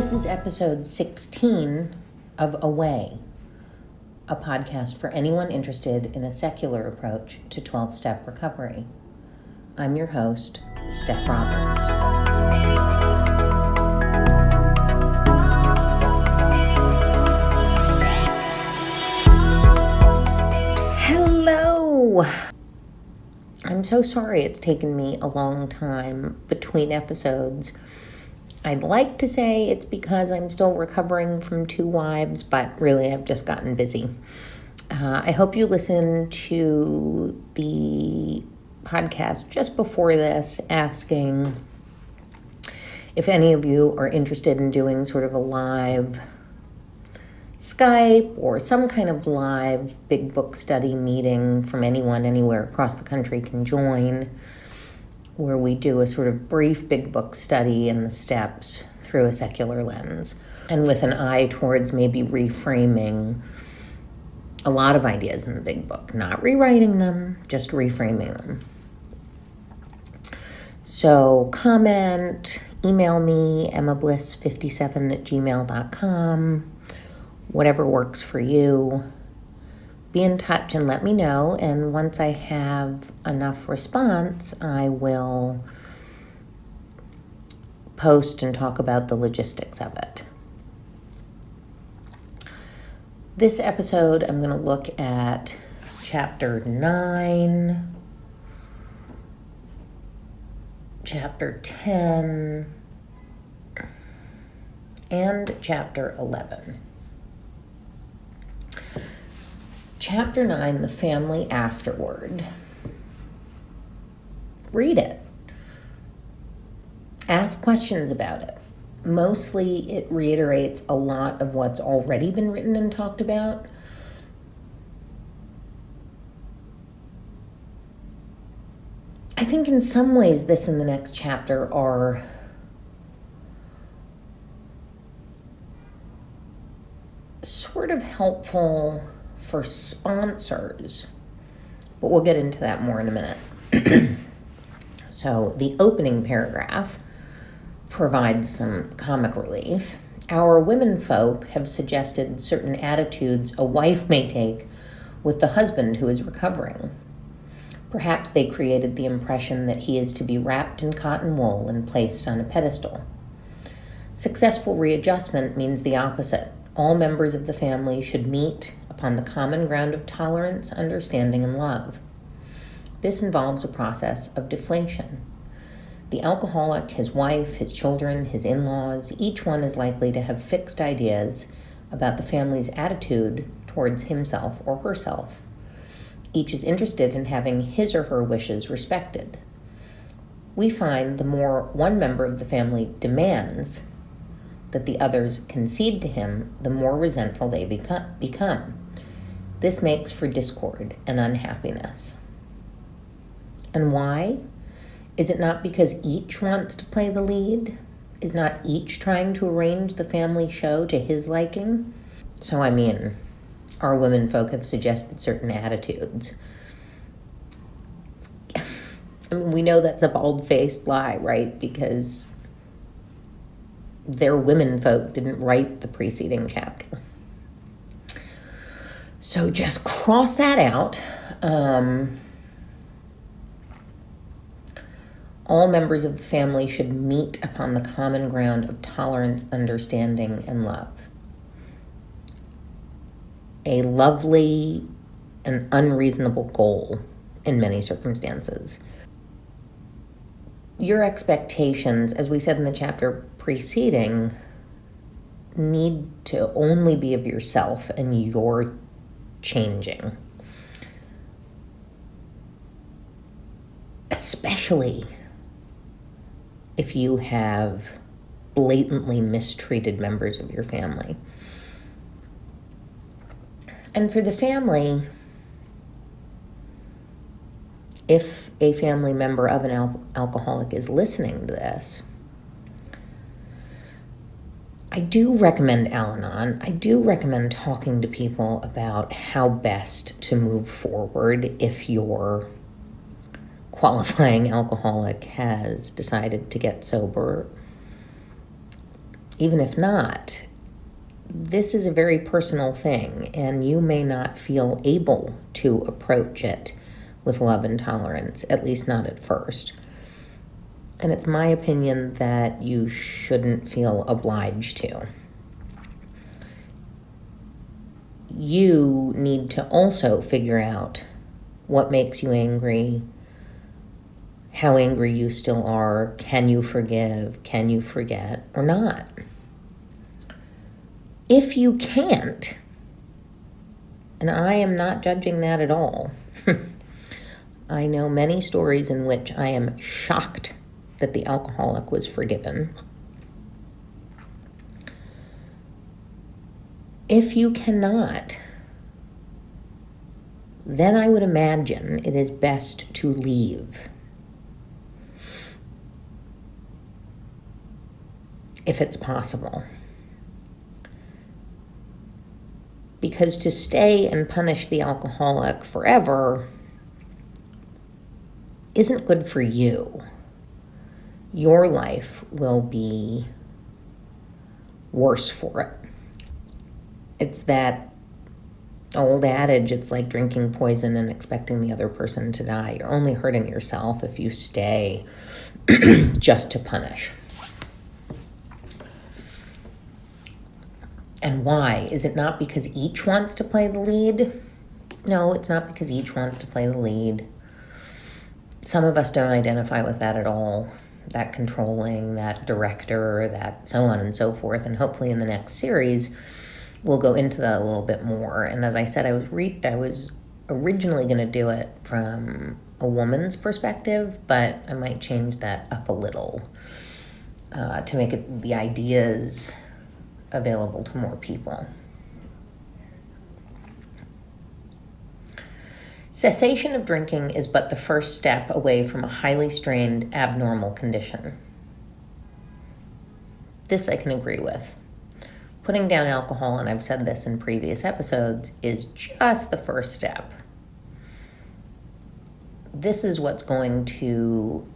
This is episode 16 of Away, a podcast for anyone interested in a secular approach to 12-step recovery. I'm your host, Steph Roberts. Hello! I'm so sorry it's taken me a long time between episodes. I'd like to say it's because I'm still recovering from 2 wives, but really I've just gotten busy. I hope you listen to the podcast just before this, asking if any of you are interested in doing sort of a live Skype or some kind of live big book study meeting from anyone anywhere across the country can join, where we do a sort of brief big book study in the steps through a secular lens, and with an eye towards maybe reframing a lot of ideas in the big book, not rewriting them, just reframing them. So comment, email me, emmabliss57@gmail.com, whatever works for you. Be in touch and let me know, and once I have enough response, I will post and talk about the logistics of it. This episode, I'm going to look at chapter 9, chapter 10, and chapter 11. Chapter 9, The Family Afterward. Read it. Ask questions about it. Mostly it reiterates a lot of what's already been written and talked about. I think in some ways this and the next chapter are sort of helpful for sponsors, but we'll get into that more in a minute. So the opening paragraph provides some comic relief. Our women folk have suggested certain attitudes a wife may take with the husband who is recovering. Perhaps they created the impression that he is to be wrapped in cotton wool and placed on a pedestal. Successful readjustment means the opposite. All members of the family should meet upon the common ground of tolerance, understanding, and love. This involves a process of deflation. The alcoholic, his wife, his children, his in-laws, each one is likely to have fixed ideas about the family's attitude towards himself or herself. Each is interested in having his or her wishes respected. We find the more one member of the family demands that the others concede to him, the more resentful they become. This makes for discord and unhappiness. And why? Is it not because each wants to play the lead? Is not each trying to arrange the family show to his liking? So, our women folk have suggested certain attitudes. We know that's a bald-faced lie, right? Because their women folk didn't write the preceding chapter. So just cross that out. All members of the family should meet upon the common ground of tolerance, understanding, and love. A lovely and unreasonable goal in many circumstances. Your expectations, as we said in the chapter preceding, need to only be of yourself and your changing. Especially if you have blatantly mistreated members of your family. And for the family, if a family member of an alcoholic is listening to this, I do recommend Al-Anon. I do recommend talking to people about how best to move forward if your qualifying alcoholic has decided to get sober. even if not, this is a very personal thing, and you may not feel able to approach it with love and tolerance, at least not at first. And it's my opinion that you shouldn't feel obliged to. You need to also figure out what makes you angry, how angry you still are, can you forgive, can you forget, or not. If you can't, and I am not judging that at all, I know many stories in which I am shocked that the alcoholic was forgiven. If you cannot, then I would imagine it is best to leave. If it's possible. Because to stay and punish the alcoholic forever isn't good for you. Your life will be worse for it. It's that old adage, it's like drinking poison and expecting the other person to die. You're only hurting yourself if you stay just to punish. And why? Is it not because each wants to play the lead? No, it's not because each wants to play the lead. Some of us don't identify with that at all. That controlling, that director, that so on and so forth. And hopefully in the next series, we'll go into that a little bit more. And as I said, I was originally going to do it from a woman's perspective, but I might change that up a little to make it the ideas available to more people. Cessation of drinking is but the first step away from a highly strained, abnormal condition. This I can agree with. Putting down alcohol, and I've said this in previous episodes, is just the first step. This is what's going to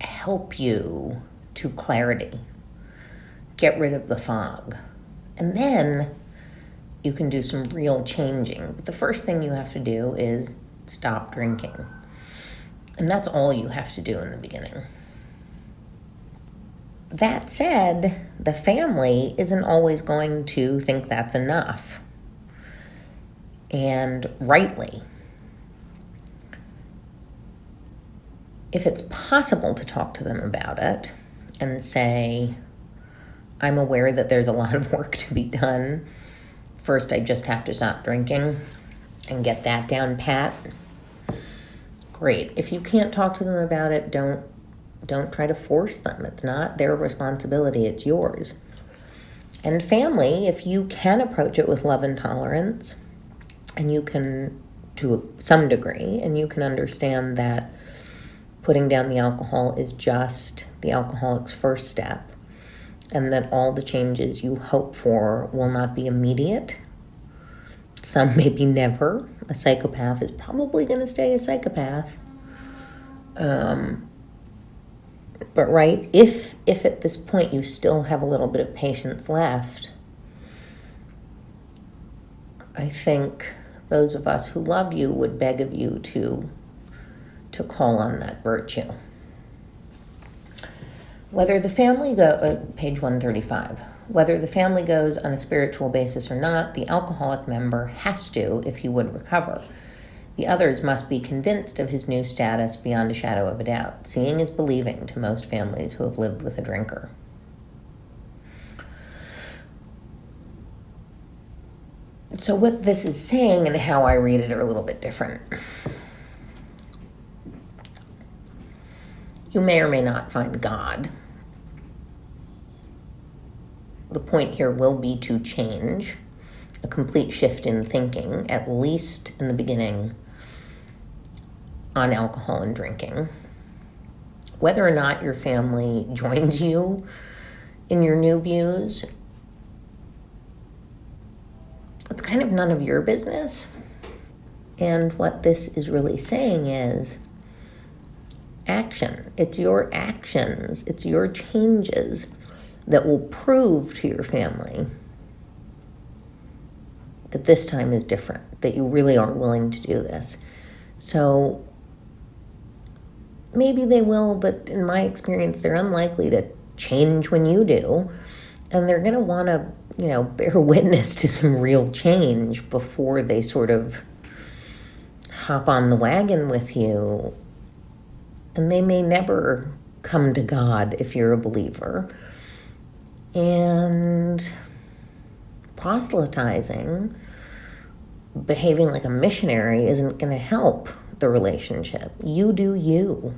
help you to clarity. Get rid of the fog. And then you can do some real changing. But the first thing you have to do is stop drinking. And that's all you have to do in the beginning. That said, the family isn't always going to think that's enough. And rightly. If it's possible to talk to them about it and say, I'm aware that there's a lot of work to be done. First, I just have to stop drinking and get that down pat. Great. If you can't talk to them about it, don't try to force them. It's not their responsibility, it's yours. And family, if you can approach it with love and tolerance, and you can, to some degree, and you can understand that putting down the alcohol is just the alcoholic's first step, and that all the changes you hope for will not be immediate. Some maybe never. A psychopath is probably going to stay a psychopath. But right, if at this point you still have a little bit of patience left, I think those of us who love you would beg of you to call on that virtue. Whether the family page 135, whether the family goes on a spiritual basis or not, the alcoholic member has to if he would recover. The others must be convinced of his new status beyond a shadow of a doubt. Seeing is believing to most families who have lived with a drinker. So what this is saying and how I read it are a little bit different. You may or may not find God. The point here will be to change, a complete shift in thinking, at least in the beginning, on alcohol and drinking. Whether or not your family joins you in your new views, it's kind of none of your business. And what this is really saying is action. It's your actions. It's your changes that will prove to your family that this time is different, that you really are willing to do this. So maybe they will, but in my experience, they're unlikely to change when you do. And they're going to want to, bear witness to some real change before they sort of hop on the wagon with you. And they may never come to God if you're a believer. And proselytizing, behaving like a missionary, isn't going to help the relationship. You do you.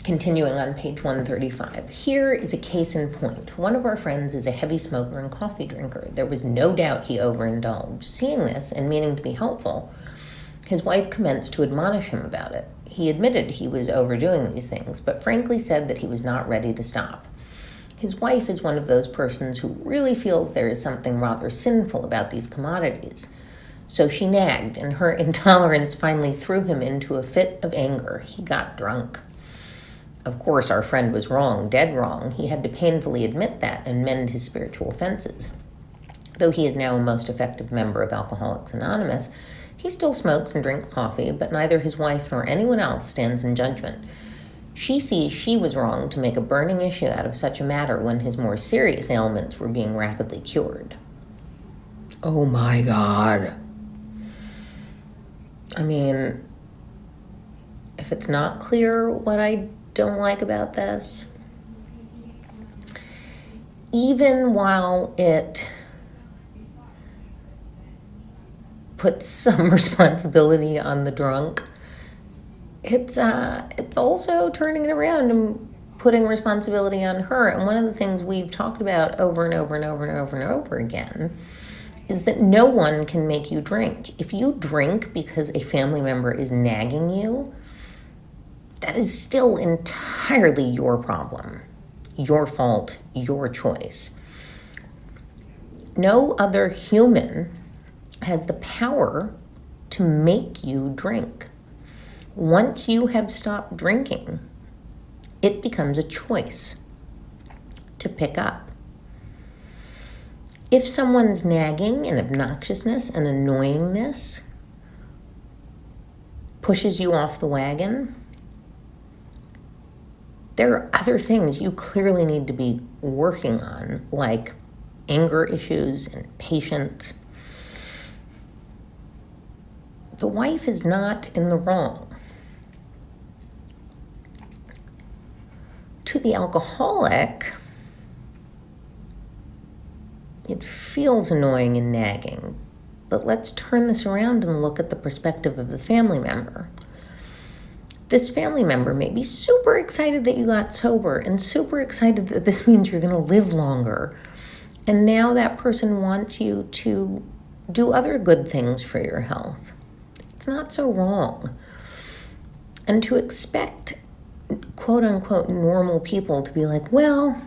Continuing on page 135. Here is a case in point. One of our friends is a heavy smoker and coffee drinker. There was no doubt he overindulged. Seeing this and meaning to be helpful, his wife commenced to admonish him about it. He admitted he was overdoing these things, but frankly said that he was not ready to stop. His wife is one of those persons who really feels there is something rather sinful about these commodities. So she nagged, and her intolerance finally threw him into a fit of anger. He got drunk. Of course, our friend was wrong, dead wrong. He had to painfully admit that and mend his spiritual offenses. Though he is now a most effective member of Alcoholics Anonymous, he still smokes and drinks coffee, but neither his wife nor anyone else stands in judgment. She sees she was wrong to make a burning issue out of such a matter when his more serious ailments were being rapidly cured. Oh my God. I mean, if it's not clear what I don't like about this, even while it puts some responsibility on the drunk, it's also turning it around and putting responsibility on her. And one of the things we've talked about over and over and over and over and over again is that no one can make you drink. If you drink because a family member is nagging you, that is still entirely your problem, your fault, your choice. No other human has the power to make you drink. Once you have stopped drinking, it becomes a choice to pick up. If someone's nagging and obnoxiousness and annoyingness pushes you off the wagon, there are other things you clearly need to be working on, like anger issues and patience. The wife is not in the wrong. To the alcoholic, it feels annoying and nagging, but let's turn this around and look at the perspective of the family member. This family member may be super excited that you got sober and super excited that this means you're going to live longer. And now that person wants you to do other good things for your health. It's not so wrong. And to expect quote unquote normal people to be like, well,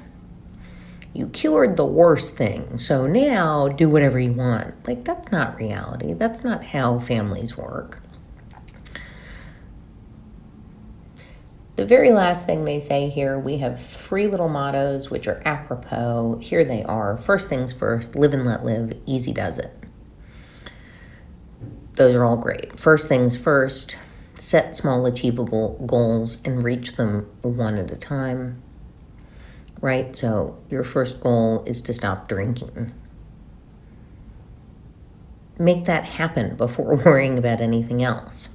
you cured the worst thing, so now do whatever you want. Like, that's not reality. That's not how families work. The very last thing they say here, we have 3 little mottos which are apropos. Here they are. First things first, live and let live, easy does it. Those are all great. First things first, set small achievable goals and reach them one at a time, right? So your first goal is to stop drinking. Make that happen before worrying about anything else.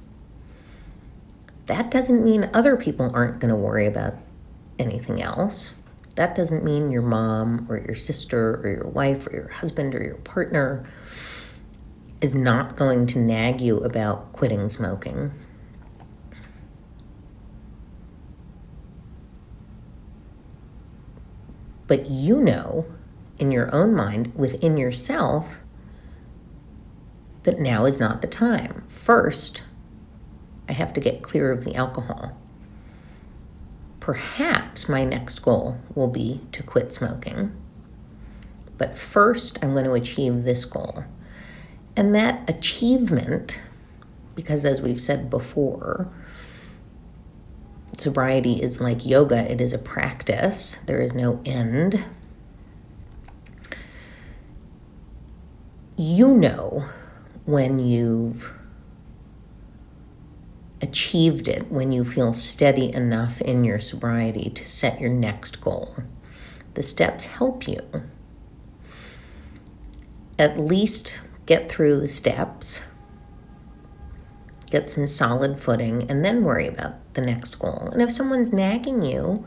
That doesn't mean other people aren't going to worry about anything else. That doesn't mean your mom or your sister or your wife or your husband or your partner is not going to nag you about quitting smoking. But you know, in your own mind, within yourself, that now is not the time. First, I have to get clear of the alcohol. Perhaps my next goal will be to quit smoking. But first, I'm going to achieve this goal. And that achievement, because as we've said before, Sobriety is like yoga. It is a practice. There is no end. You know when you've achieved it, when you feel steady enough in your sobriety to set your next goal. The steps help you. At least get through the steps, get some solid footing, and then worry about the next goal. And if someone's nagging you,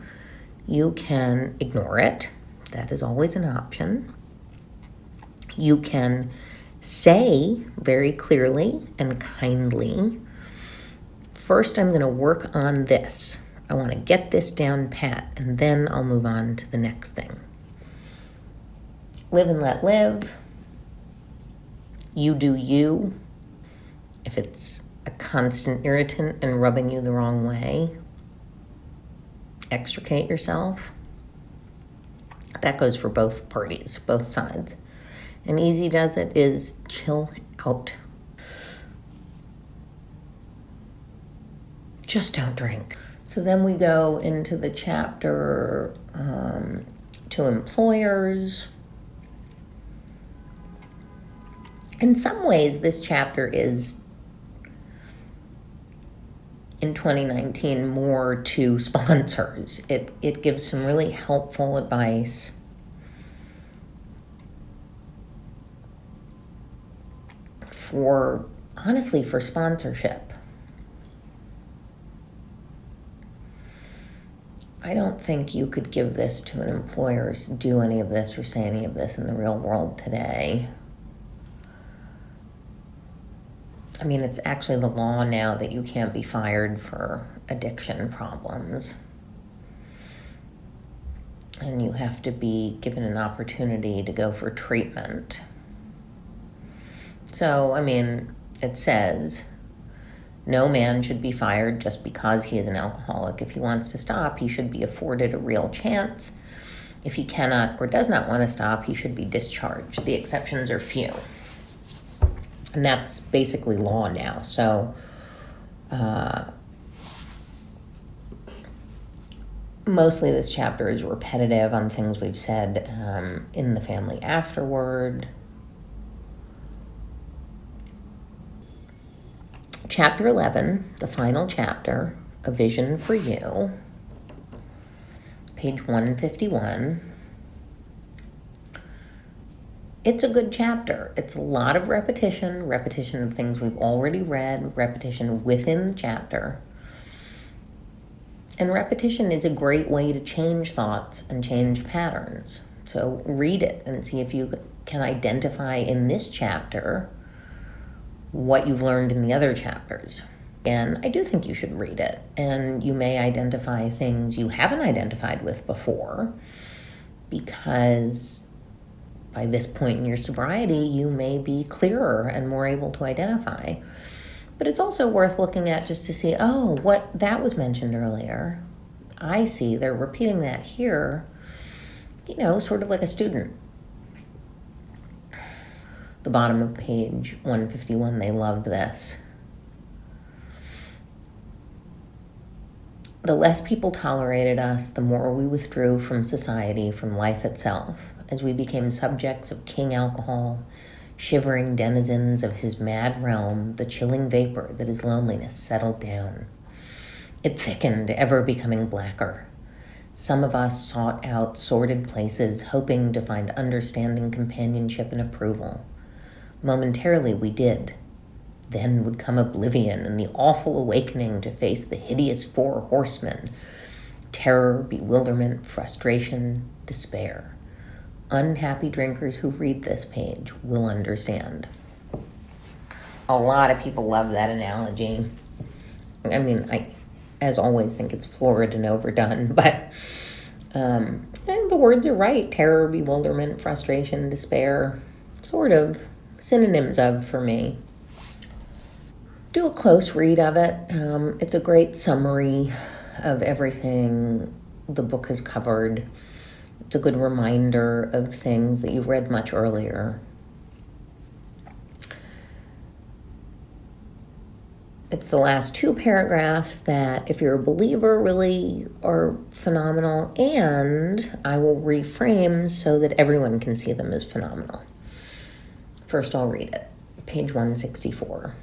you can ignore it. That is always an option. You can say very clearly and kindly, first I'm going to work on this. I want to get this down pat, and then I'll move on to the next thing. Live and let live. You do you. If it's a constant irritant and rubbing you the wrong way, extricate yourself. That goes for both parties, both sides. And easy does it is chill out. Just don't drink. So then we go into the chapter to employers. In some ways, this chapter is, in 2019, more to sponsors. It gives some really helpful advice for sponsorship. I don't think you could give this to an employer, do any of this or say any of this in the real world today. I mean, it's actually the law now that you can't be fired for addiction problems. And you have to be given an opportunity to go for treatment. So, I mean, it says, no man should be fired just because he is an alcoholic. If he wants to stop, he should be afforded a real chance. If he cannot or does not want to stop, he should be discharged. The exceptions are few. And that's basically law now. So mostly this chapter is repetitive on things we've said in the family afterward. Chapter 11, the final chapter, A Vision for You, page 151. It's a good chapter. It's a lot of repetition of things we've already read, repetition within the chapter. And repetition is a great way to change thoughts and change patterns. So read it and see if you can identify in this chapter what you've learned in the other chapters. And I do think you should read it. And you may identify things you haven't identified with before, because by this point in your sobriety, you may be clearer and more able to identify. But it's also worth looking at just to see, oh, what that was mentioned earlier. I see they're repeating that here, sort of like a student. The bottom of page 151, they love this. The less people tolerated us, the more we withdrew from society, from life itself, as we became subjects of King Alcohol, shivering denizens of his mad realm. The chilling vapor that is loneliness settled down. It thickened, ever becoming blacker. Some of us sought out sordid places, hoping to find understanding, companionship, and approval. Momentarily we did. Then would come oblivion and the awful awakening to face the hideous four horsemen: terror, bewilderment, frustration, despair. Unhappy drinkers who read this page will understand. A lot of people love that analogy. I mean, I, as always, think it's florid and overdone, but and the words are right. Terror, bewilderment, frustration, despair, sort of synonyms of for me. Do a close read of it. It's a great summary of everything the book has covered. It's a good reminder of things that you've read much earlier. It's the last two paragraphs that, if you're a believer, really are phenomenal, and I will reframe so that everyone can see them as phenomenal. First, I'll read it. Page 164.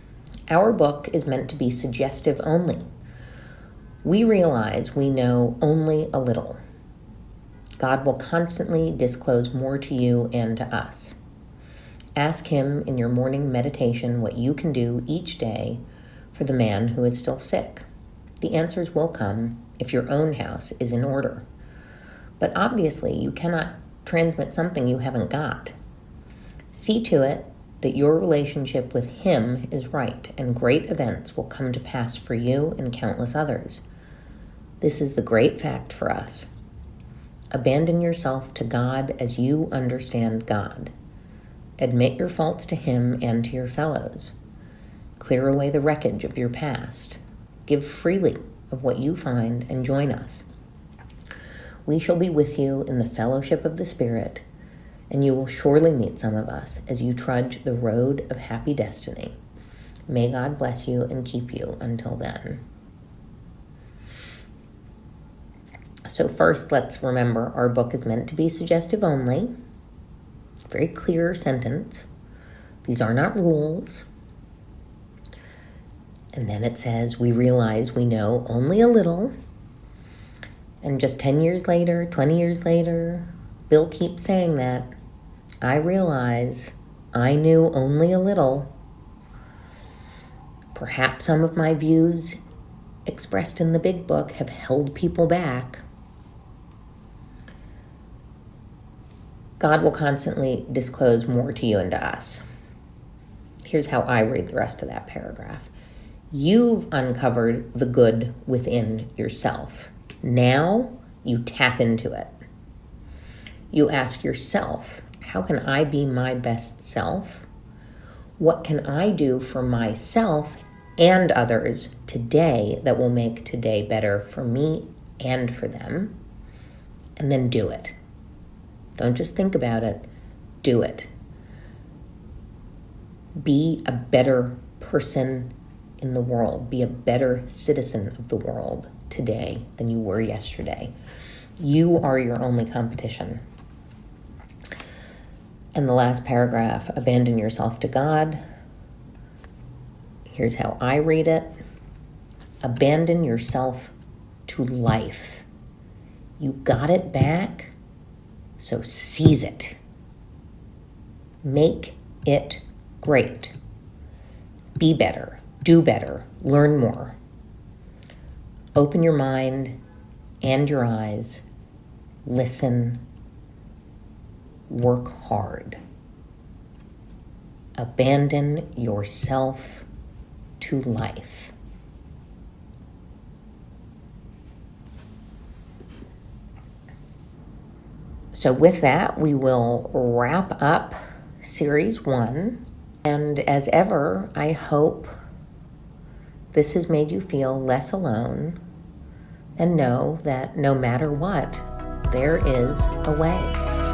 Our book is meant to be suggestive only. We realize we know only a little. God will constantly disclose more to you and to us. Ask Him in your morning meditation what you can do each day for the man who is still sick. The answers will come if your own house is in order. But obviously, you cannot transmit something you haven't got. See to it that your relationship with Him is right, and great events will come to pass for you and countless others. This is the great fact for us. Abandon yourself to God as you understand God. Admit your faults to Him and to your fellows. Clear away the wreckage of your past. Give freely of what you find and join us. We shall be with you in the fellowship of the Spirit, and you will surely meet some of us as you trudge the road of happy destiny. May God bless you and keep you until then. So first, let's remember our book is meant to be suggestive only. Very clear sentence. These are not rules. And then it says, we realize we know only a little. And just 10 years later, 20 years later, Bill keeps saying that. I realize I knew only a little. Perhaps some of my views expressed in the big book have held people back. God will constantly disclose more to you and to us. Here's how I read the rest of that paragraph. You've uncovered the good within yourself. Now you tap into it. You ask yourself, how can I be my best self? What can I do for myself and others today that will make today better for me and for them? And then do it. Don't just think about it. Do it. Be a better person in the world. Be a better citizen of the world today than you were yesterday. You are your only competition. And the last paragraph, abandon yourself to God. Here's how I read it. Abandon yourself to life. You got it back, so seize it. Make it great. Be better. Do better. Learn more. Open your mind and your eyes. Listen. Work hard. Abandon yourself to life. So with that, we will wrap up Series 1. And as ever, I hope this has made you feel less alone and know that no matter what, there is a way.